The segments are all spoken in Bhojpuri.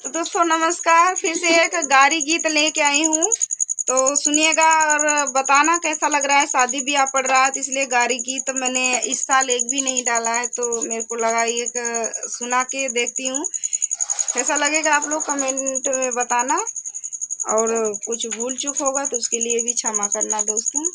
तो दोस्तों नमस्कार, फिर से एक गारी गीत लेके आई हूँ। तो सुनिएगा और बताना कैसा लग रहा है। शादी ब्याह पड़ रहा है तो इसलिए गारी गीत मैंने इस साल एक भी नहीं डाला है, तो मेरे को लगा एक सुना के देखती हूँ कैसा लगेगा। आप लोग कमेंट में बताना, और कुछ भूल चूक होगा तो उसके लिए भी क्षमा करना दोस्तों।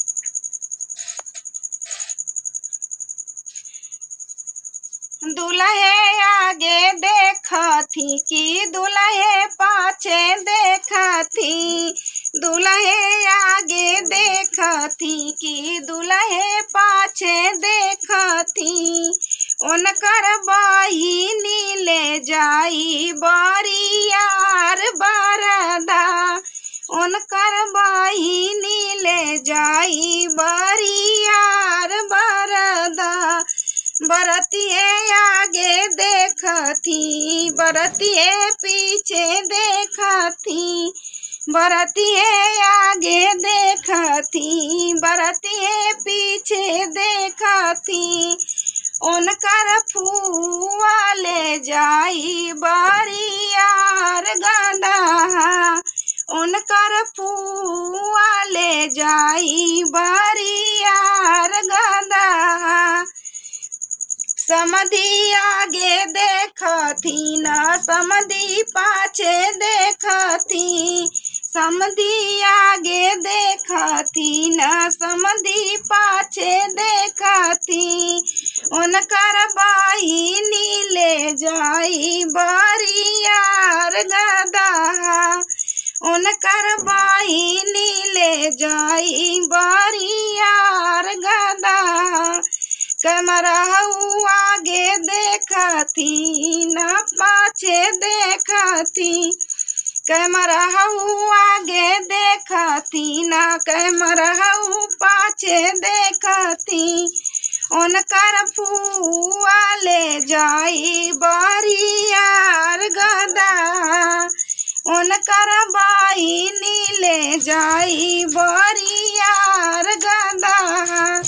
दुल्हे आगे देखती कि दुल्हे पाछे देखती, दुल्हे आगे देखती कि दुल्हे पाछे देखती। उनकर बहिनी ले जाई बरियार बरदा, उनकर बहिनी ले जाई बरियार बरदा। बरतिए आगे देखती, बरतिए पीछे देखती, बरतिए आगे देखती, बरतिए पीछे देखती। उनकर फुआ ले जाई बरियार गदहा, उनकर फुआ ले जाई बरियार गदहा। समधी आगे देखती न समधी पाछे देखती, समधी आगे देखती न समधी पाछे देखती। उनकर बहिनी ले जाई बरियार गदहा, उनकर बहिनी ले जाई बरियार गदहा। कैमराऊ आगे देखती न पाछे देखती, कैमराऊ आगे देखती न कैमराऊ पाछे देखती। उनकर फुआ ले जाई बरियार गदहा, उनकर बहिनी ले जाई बरियार गदहा।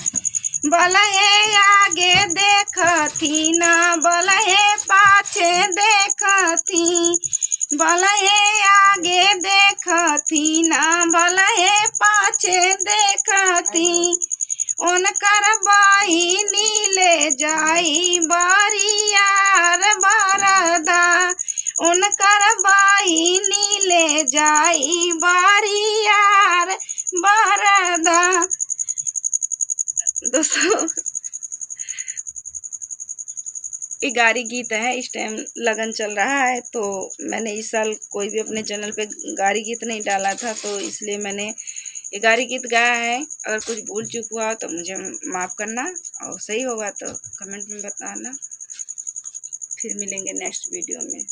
बलहे आगे देखती न बलहे पाछे देखती, बलहे आगे देखती न बलहे पाछे देखती। उनकर बहिनी ले जाई बरियार बरदा, उनकर बहिनी ले जाई बरियार बरदा। दोस्तों ये गारी गीत है, इस टाइम लगन चल रहा है तो मैंने इस साल कोई भी अपने चैनल पे गारी गीत नहीं डाला था, तो इसलिए मैंने ये गारी गीत गाया है। अगर कुछ भूल चूक हुआ तो मुझे माफ़ करना, और सही होगा तो कमेंट में बताना। फिर मिलेंगे नेक्स्ट वीडियो में।